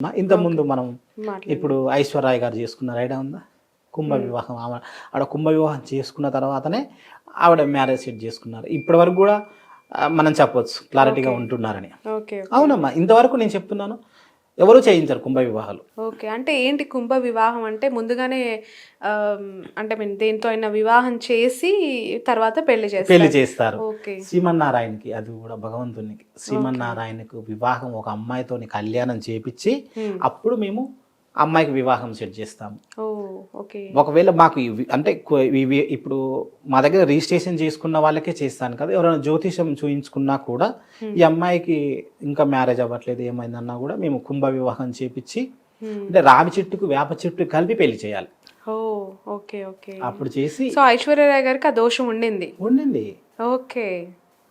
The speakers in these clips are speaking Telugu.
ఇంత ముందు మనం మాట్లాడండి. ఇప్పుడు ఐశ్వర్య గారు చేసుకున్నారు, ఐడియా ఉందా? కుంభ వివాహం. ఆవిడ కుంభ వివాహం చేసుకున్న తర్వాతనే ఆవిడ మ్యారేజ్ సెట్ చేసుకున్నారు. ఇప్పటి వరకు కూడా మనం చెప్పొచ్చు క్లారిటీగా ఉంటున్నారని. ఓకే. అవునమ్మా, ఇంతవరకు నేను చెప్తున్నాను, ఎవరు చేయించారు కుంభ వివాహాలు. ఓకే. అంటే ఏంటి కుంభ వివాహం అంటే ముందుగానే అంటే దేంతో అయినా వివాహం చేసి తర్వాత పెళ్లి చేస్తారు. ఓకే. శ్రీమన్నారాయణకి, అది కూడా భగవంతునికి, శ్రీమన్నారాయణకు వివాహం ఒక అమ్మాయితోని కళ్యాణం చేపించి అప్పుడు మేము అమ్మాయికి వివాహం సెట్ చేస్తాము. ఓకే. ఒకవేళ మాకు అంటే ఇవి ఇప్పుడు మా దగ్గర రిజిస్ట్రేషన్ చేసుకున్న వాళ్ళకే చేస్తాను కదా, ఎవరైనా జ్యోతిషం చూయించుకున్నా కూడా ఈ అమ్మాయికి ఇంకా మ్యారేజ్ అవ్వట్లేదు ఏమైందన్నా కూడా మేము కుంభ వివాహం చేపించి, అంటే రావి చెట్టుకు వేప చెట్టు కలిపి పెళ్లి చేయాలి. ఓకే. ఓకే. అప్పుడు చేసి సో ఐశ్వర్య గారికి ఆ దోషం ఉండింది. ఓకే.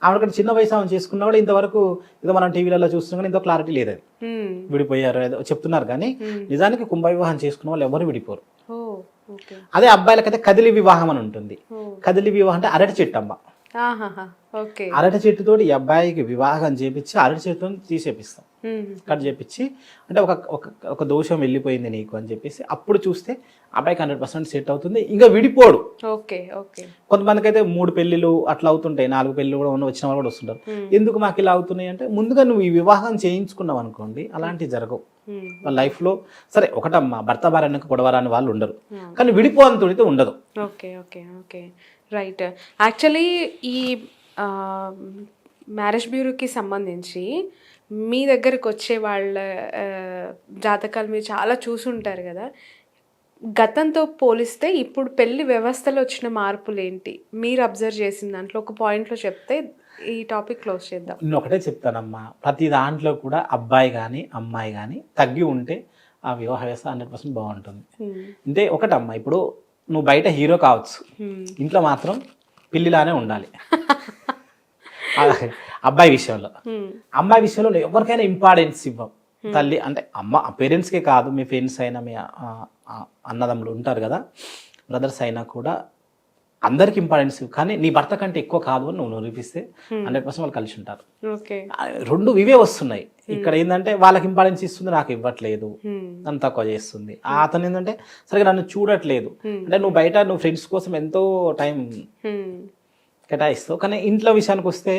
ఆవిడకి చిన్న వయసు ఆమె చేసుకున్నా కూడా ఇంతవరకు ఏదో మనం టీవీలలో చూస్తున్నాం కానీ ఇంత క్లారిటీ లేదు. అది విడిపోయారు ఏదో చెప్తున్నారు కానీ నిజానికి కుంభ వివాహం చేసుకున్న వాళ్ళు ఎవరు విడిపోరు. అదే అబ్బాయిలకైతే కదిలి వివాహం అని ఉంటుంది. కదిలి వివాహం అంటే అరటి చెట్టు అమ్మ. అరటి చెట్టుతోటి ఈ అబ్బాయికి వివాహం చేపించి అరటి చెట్టుని తీసేపిస్తాం, కట్ చేపించి, అంటే ఒక దోషం వెళ్ళిపోయింది నీకు అని చెప్పేసి అప్పుడు చూస్తే అబ్బాయికి 100% సెట్ అవుతుంది, ఇంకా విడిపోడు. కొంతమందికి అయితే 3 పెళ్లిలు అట్లా అవుతుంటాయి, 4 పెళ్లిలు కూడా వచ్చిన వాళ్ళు కూడా వస్తుంటారు. ఎందుకు మాకు ఇలా అవుతున్నాయి అంటే ముందుగా నువ్వు ఈ వివాహం చేయించుకున్నావు అనుకోండి, అలాంటివి జరగవు వాళ్ళ లైఫ్ లో. సరే ఒకటమ్మా, భర్త భార్య గొడవరాని వాళ్ళు ఉండరు, కానీ విడిపోనంతో ఉండదు. రైట్. యాక్చువల్లీ ఈ మ్యారేజ్ బ్యూరోకి సంబంధించి మీ దగ్గరకు వచ్చే వాళ్ళ జాతకాలు మీరు చాలా చూసుంటారు కదా, గతంతో పోలిస్తే ఇప్పుడు పెళ్లి వ్యవస్థలో వచ్చిన మార్పులు ఏంటి మీరు అబ్జర్వ్ చేసిన దాంట్లో ఒక పాయింట్లో చెప్తే ఈ టాపిక్ క్లోజ్ చేద్దాం. నేను ఒకటే చెప్తానమ్మా, ప్రతి దాంట్లో కూడా అబ్బాయి కానీ అమ్మాయి కానీ తగ్గి ఉంటే ఆ వివాహ వ్యవస్థ 100% బాగుంటుంది. అంటే ఒకటమ్మా, ఇప్పుడు నువ్వు బయట హీరో కావచ్చు, ఇంట్లో మాత్రం పిల్లిలానే ఉండాలి. అబ్బాయి విషయంలో, అమ్మాయి విషయంలో ఎవరికైనా ఇంపార్టెన్స్ ఇవ్వం. తల్లి అంటే అమ్మ పేరెంట్స్కే కాదు, మీ ఫ్రెండ్స్ అయినా మీ అన్నదమ్ములు ఉంటారు కదా, బ్రదర్స్ అయినా కూడా అందరికి ఇంపార్టెన్స్ ఇవ్వు, కానీ నీ భర్త కంటే ఎక్కువ కాదు అని నువ్వు నిరూపిస్తే 100% వాళ్ళు కలిసి ఉంటారు. రెండు ఇవే వస్తున్నాయి ఇక్కడ. ఏంటంటే వాళ్ళకి ఇంపార్టెన్స్ ఇస్తుంది, నాకు ఇవ్వట్లేదు, నన్ను తక్కువ చేస్తుంది. అతను ఏంటంటే సరిగ్గా నన్ను చూడట్లేదు. అంటే నువ్వు బయట నువ్వు ఫ్రెండ్స్ కోసం ఎంతో టైం కేటాయిస్తావు, కానీ ఇంట్లో విషయానికి వస్తే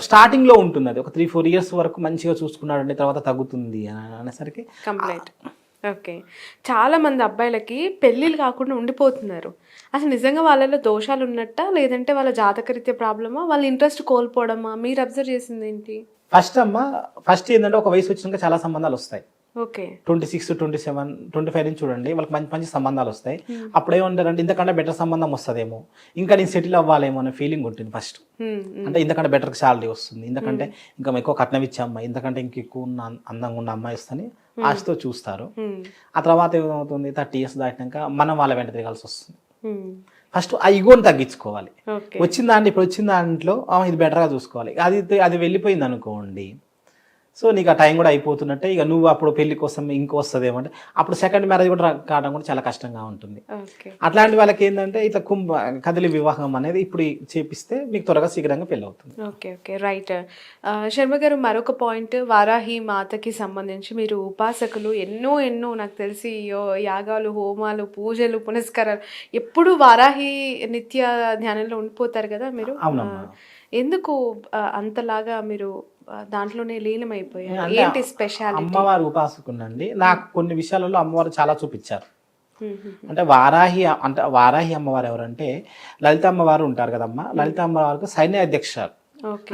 స్టార్టింగ్ లో ఉంటుంది అది ఒక 3-4 years వరకు మంచిగా చూసుకున్నాడు, తర్వాత తగ్గుతుంది అనేసరికి కంప్లీట్. ఓకే. చాలా మంది అబ్బాయిలకి పెళ్ళిళ్ళు కాకుండా ఉండిపోతున్నారు. అసలు నిజంగా వాళ్ళలో దోషాలు ఉన్నట్ట, లేదంటే వాళ్ళ జాతకరీత్యా ప్రాబ్లమా, వాళ్ళ ఇంట్రెస్ట్ కోల్పోవడమా, మీరు అబ్జర్వ్ చేసింది ఏంటి? ఫస్ట్ ఏంటంటే ఒక వయసు వచ్చినాక చాలా సంబంధాలు వస్తాయి. ఓకే. 26, 27, 25 నుంచి చూడండి, వాళ్ళకి మంచి మంచి సంబంధాలు వస్తాయి. అప్పుడు ఏమంటారంటే ఇంతకంటే బెటర్ సంబంధం వస్తుందేమో, ఇంకా నేను సెటిల్ అవ్వాలేమో అనే ఫీలింగ్ ఉంటుంది ఫస్ట్. అంటే ఇంతకంటే బెటర్ శాలరీ వస్తుంది, ఇంతకంటే ఇంకా ఎక్కువ కట్నం ఇచ్చే అమ్మాయి, ఇంతకంటే ఇంకెక్కువ అందంగా ఉన్న అమ్మాయి వస్తుంది ఆశతో చూస్తారు. ఆ తర్వాత ఏమవుతుంది, 30 years దాటినాక మనం వాళ్ళ వెంట తిరగాల్సి వస్తుంది. ఫస్ట్ ఆ ఈగోని తగ్గించుకోవాలి. ఇప్పుడు వచ్చిన దాంట్లో ఇది బెటర్గా చూసుకోవాలి. అది వెళ్ళిపోయింది అనుకోండి, సో నీకు ఆ టైం కూడా అయిపోతున్నట్టే. ఇక నువ్వు అప్పుడు పెళ్లి కోసం ఇంకో వస్తుంది ఏమంటే అప్పుడు సెకండ్ మ్యారేజ్ కూడా కావడం కూడా చాలా కష్టంగా ఉంటుంది. అట్లాంటి వాళ్ళకి ఏంటంటే ఇట్లా కదిలి వివాహం అనేది ఇప్పుడు చేపిస్తే మీకు త్వరగా శీఘ్రంగా పెళ్లి అవుతుంది. ఓకే. రైట్. శర్మ గారు, మరొక పాయింట్, వారాహి మాతకి సంబంధించి మీరు ఉపాసకులు ఎన్నో నాకు తెలిసి యాగాలు, హోమాలు, పూజలు, పునస్కారాలు, ఎప్పుడు వారాహి నిత్య ధ్యానంలో ఉండిపోతారు కదా మీరు. ఎందుకు అంతలాగా మీరు దాంట్లోనే లీనమైపోయారు? ఏంటి స్పెషాలిటీ? అమ్మవారు ఉపాసకునండి. నాకు కొన్ని విషయాలలో అమ్మవారు చాలా చూపించారు. అంటే వారాహి అమ్మవారు ఎవరంటే లలిత అమ్మవారు ఉంటారు కదమ్మా, లలిత అమ్మవారికి సైన్య అధ్యక్షురాలు.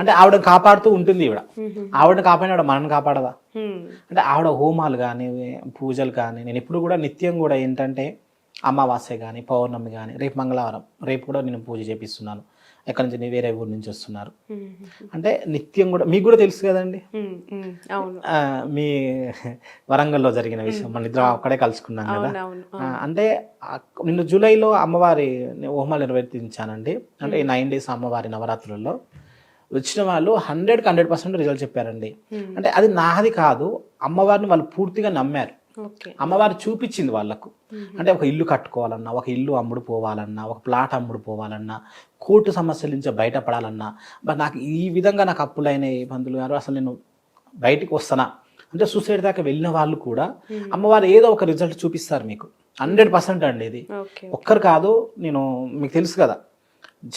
అంటే ఆవిడని కాపాడుతూ ఉంటుంది. ఆవిడని కాపాడిన మనల్ని కాపాడదా? అంటే ఆవిడ హోమాలు కానీ పూజలు కానీ, నేను ఎప్పుడు కూడా నిత్యం కూడా ఏంటంటే అమావాస్య కానీ పౌర్ణమి కానీ, రేపు మంగళవారం, రేపు కూడా నేను పూజ చేపిస్తున్నాను. ఎక్కడి నుంచి, వేరే ఊరు నుంచి వస్తున్నారు. అంటే నిత్యం కూడా మీకు కూడా తెలుసు కదండి, మీ వరంగల్లో జరిగిన విషయం, మన ఇద్దరం అక్కడే కలుసుకున్నాం కదా. అంటే నిన్న జూలైలో అమ్మవారి హోమాలు నిర్వర్తించానండి. అంటే ఈ 9 days అమ్మవారి నవరాత్రుల్లో వచ్చిన వాళ్ళు 100% రిజల్ట్ చెప్పారండి. అంటే అది నాది కాదు, అమ్మవారిని వాళ్ళు పూర్తిగా నమ్మారు. అమ్మవారు చూపించింది వాళ్ళకు. అంటే ఒక ఇల్లు కట్టుకోవాలన్నా, ఒక ఇల్లు అమ్ముడు పోవాలన్నా, ఒక ప్లాట్ అమ్ముడు పోవాలన్నా, కోర్టు సమస్యల నుంచి బయటపడాలన్నా, నాకు ఈ విధంగా నాకు అప్పులైన పంతులు గారు, అసలు నేను బయటికి వస్తానా, అంటే సూసైడ్ దాకా వెళ్ళిన వాళ్ళు కూడా అమ్మవారు ఏదో ఒక రిజల్ట్ చూపిస్తారు మీకు 100% అండి. ఇది ఓకే. ఒక్కరు కాదు, నేను మీకు తెలుసు కదా,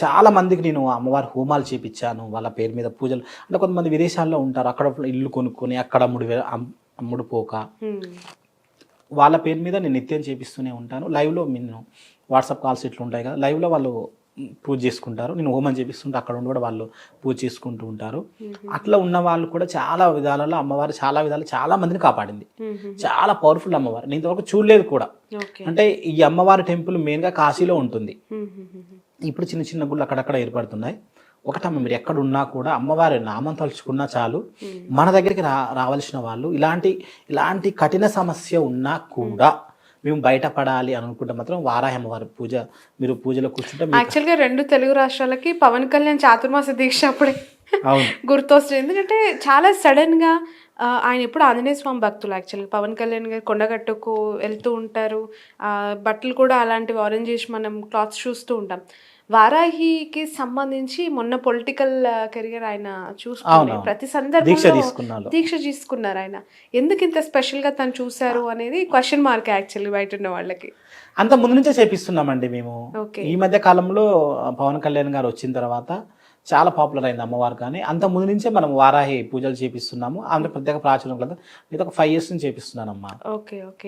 చాలా మందికి నేను అమ్మవారి హోమాలు చేపించాను, వాళ్ళ పేరు మీద పూజలు. అంటే కొంతమంది విదేశాల్లో ఉంటారు, అక్కడ ఇల్లు కొనుక్కొని అక్కడ అమ్ముడు పోక వాళ్ళ పేరు మీద నేను నిత్యం చేపిస్తూనే ఉంటాను. లైవ్లో నేను వాట్సాప్ కాల్స్ ఇట్లా ఉంటాయి కదా, లైవ్లో వాళ్ళు పూజ చేసుకుంటారు, నేను హోమం చేపిస్తుంటే అక్కడ ఉండి కూడా వాళ్ళు పూజ చేసుకుంటూ ఉంటారు. అట్లా ఉన్న వాళ్ళు కూడా చాలా విధాలలో అమ్మవారు చాలా విధాలు చాలా మందిని కాపాడింది. చాలా పవర్ఫుల్ అమ్మవారు, నేను ఇంతవరకు చూడలేదు కూడా. అంటే ఈ అమ్మవారి టెంపుల్ మెయిన్గా కాశీలో ఉంటుంది. ఇప్పుడు చిన్న చిన్న గుళ్ళు అక్కడక్కడ ఏర్పడుతున్నాయి. ఒకటమ్మ, మీరు ఎక్కడున్నా కూడా అమ్మవారి నామం తలుచుకున్నా చాలు, మన దగ్గరికి రావాల్సిన వాళ్ళు ఇలాంటి కఠిన సమస్య ఉన్నా కూడా మేము బయటపడాలి అని అనుకుంటే మాత్రం వారాహి అమ్మవారి పూజ, మీరు పూజలో కూర్చుంటే యాక్చువల్గా 2 తెలుగు రాష్ట్రాలకి పవన్ కళ్యాణ్ చాతుర్మాస దీక్ష అప్పుడే గుర్తొస్తుంది. ఎందుకంటే చాలా సడన్ గా ఆయన ఎప్పుడు ఆంజనేయ స్వామి భక్తులు. యాక్చువల్గా పవన్ కళ్యాణ్ గారు కొండగట్టుకు వెళ్తూ ఉంటారు, బట్టలు కూడా అలాంటివి ఆరెంజ్ చేసి మనం క్లాత్స్ చూస్తూ ఉంటాం. వారాహికి సంబంధించి మొన్న పొలిటికల్ కెరియర్ ఆయన చూసుకుని ప్రతి సందర్భంలో దీక్ష తీసుకున్నారు ఆయన. ఎందుకు ఇంత స్పెషల్ గా తను చూసారు అనేది క్వశ్చన్ మార్క్ యాక్చువల్లీ బయట ఉన్న వాళ్ళకి. అంత ముందు నుంచే చేపిస్తున్నామండి మేము. ఈ మధ్య కాలంలో పవన్ కళ్యాణ్ గారు వచ్చిన తర్వాత చాలా పాపులర్ అయింది అమ్మవారు. కానీ అంత ముందు నుంచే మనం వారాహి పూజలు చేపిస్తున్నాము. అంటే ప్రత్యేక ప్రాచుర్యం కదా, నేను ఒక 5 years నుంచి చేపిస్తున్నానమ్మా.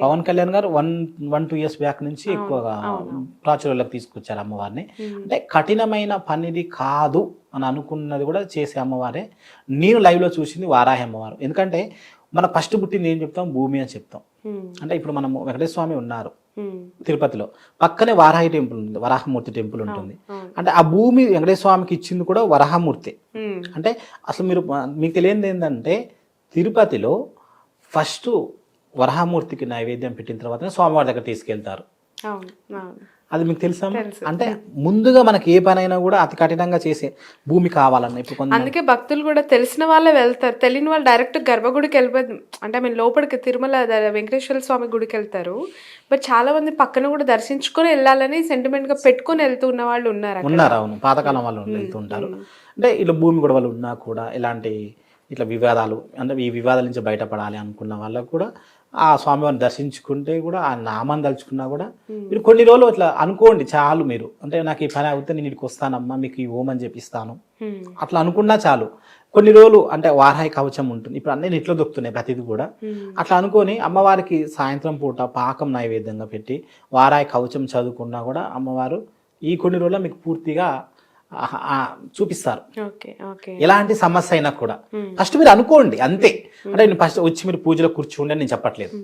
పవన్ కళ్యాణ్ గారు 1-2 years బ్యాక్ నుంచి ఎక్కువగా ప్రాచుర్యంలోకి తీసుకొచ్చారు అమ్మవారిని. అంటే కఠినమైన పనిది కాదు అని అనుకున్నది కూడా చేసే అమ్మవారే. నేను లైవ్లో చూసింది వారాహి అమ్మవారు. ఎందుకంటే మన ఫస్ట్ పుట్టింది ఏం చెప్తాం, భూమి అని చెప్తాం. అంటే ఇప్పుడు మనము వెంకటేశ్వర స్వామి ఉన్నారు తిరుపతిలో, పక్కనే వారాహి టెంపుల్ ఉంది, వరాహమూర్తి టెంపుల్ ఉంటుంది. అంటే ఆ భూమి వెంకటేశ్వర స్వామికి ఇచ్చింది కూడా వరాహమూర్తి. అంటే అసలు మీకు తెలియనిది ఏంటంటే, తిరుపతిలో ఫస్ట్ వరాహమూర్తికి నైవేద్యం పెట్టిన తర్వాత స్వామివారి దగ్గర తీసుకెళ్తారు. అది మీకు తెలుసా? అంటే ముందుగా మనకి ఏ పనైనా కూడా అతి కఠినంగా చేసే భూమి కావాలన్న. ఇప్పుడు అందుకే భక్తులు కూడా తెలిసిన వాళ్ళే వెళ్తారు, తెలియని వాళ్ళు డైరెక్ట్ గర్భగుడికి వెళ్ళిపోయి, అంటే మేము లోపలికి తిరుమల వెంకటేశ్వర స్వామి గుడికి వెళ్తారు. బట్ చాలా మంది పక్కన కూడా దర్శించుకొని వెళ్ళాలని సెంటిమెంట్ గా పెట్టుకొని వెళ్తున్న వాళ్ళు ఉన్నారు. అవును, పాతకాలం వాళ్ళు వెళ్తుంటారు. అంటే ఇలా భూమి గొడవలు ఉన్నా కూడా ఇలాంటి ఇట్లా వివాదాలు, అంటే ఈ వివాదాల నుంచి బయటపడాలి అనుకున్న వాళ్ళకు కూడా ఆ స్వామివారిని దర్శించుకుంటే కూడా, ఆ నామాన్ని తలుచుకున్నా కూడా మీరు కొన్ని రోజులు ఇట్లా అనుకోండి చాలు. మీరు అంటే నాకు ఈ పని అవుతే నేను ఇక్కడికి వస్తానమ్మా, మీకు ఈ హోమం చెప్పిస్తాను అట్లా అనుకున్నా చాలు. కొన్ని రోజులు అంటే వారాహి కవచం ఉంటుంది, ఇప్పుడు అన్నీ నెట్లో దొక్కుతున్నాయి ప్రతిది కూడా. అట్లా అనుకొని అమ్మవారికి సాయంత్రం పూట పాకం నైవేద్యంగా పెట్టి వారాహి కవచం చదువుకున్నా కూడా అమ్మవారు ఈ కొన్ని రోజుల్లో మీకు పూర్తిగా చూపిస్తారు. ఎలాంటి సమస్య అయినా కూడా ఫస్ట్ మీరు అనుకోండి అంతే. అంటే నేను ఫస్ట్ వచ్చి మీరు పూజలో కూర్చోండి అని నేను చెప్పట్లేదు.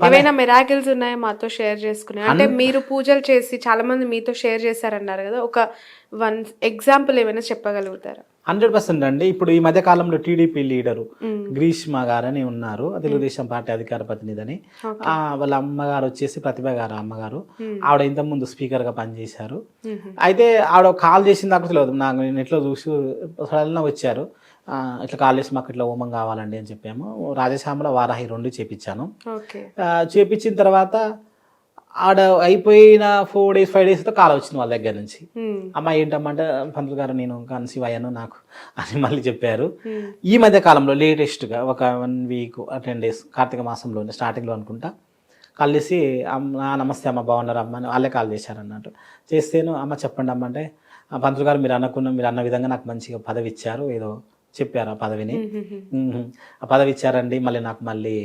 ఏమైనా మిరాకిల్స్ ఉన్నాయో మాతో షేర్ చేసుకునే, అంటే మీరు పూజలు చేసి చాలా మంది మీతో షేర్ చేశారన్నారు కదా, ఒక 1 example ఏమైనా చెప్పగలుగుతారా? 100% అండి. ఇప్పుడు ఈ మధ్య కాలంలో టీడీపీ లీడరు గ్రీష్మ గారని ఉన్నారు, తెలుగుదేశం పార్టీ అధికార ప్రతినిధి అని. వాళ్ళ అమ్మగారు వచ్చేసి ప్రతిభ గారు అమ్మగారు, ఆవిడ ఇంతకుముందు స్పీకర్ గా పనిచేశారు. అయితే ఆవిడ కాల్ చేసిన దాకా తెలియదు నాకు, నేను ఎట్లా చూసి సడన్ వచ్చారు, ఇట్లా కాల్ చేసి మాకు ఇట్లా హోమం కావాలండి అని చెప్పాము. రాజశ్యామల వారాహి 2 చేపించాను. చేపించిన తర్వాత ఆడ అయిపోయిన 4 days 5 days కాల్ వచ్చింది వాళ్ళ దగ్గర నుంచి. అమ్మ ఏంటమ్మంటే, పంతులు గారు నేను కన్సీవ్ అయ్యాను నాకు అని మళ్ళీ చెప్పారు. ఈ మధ్య కాలంలో లేటెస్ట్గా ఒక 1 week 10 days కార్తీక మాసంలో స్టార్టింగ్లో అనుకుంటా కాల్ చేసి, నమస్తే అమ్మ బాగున్నారు అమ్మ అని వాళ్ళే కాల్ చేశారు అన్నట్టు. చేస్తేను అమ్మ చెప్పండి అమ్మ అంటే, పంతులు గారు మీరు అన్న విధంగా నాకు మంచిగా పదవి ఇచ్చారు, ఏదో చెప్పారు ఆ పదవిని. ఆ పదవి ఇచ్చారండి, మళ్ళీ నాకు మళ్ళీ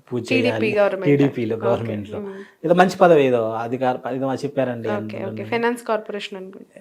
పూజ చేయాలి టీడీపీలో గవర్నమెంట్లో ఏదో మంచి పదవి ఏదో అధికార చెప్పారండి, ఫైనాన్స్ కార్పొరేషన్ అనుకుంటా.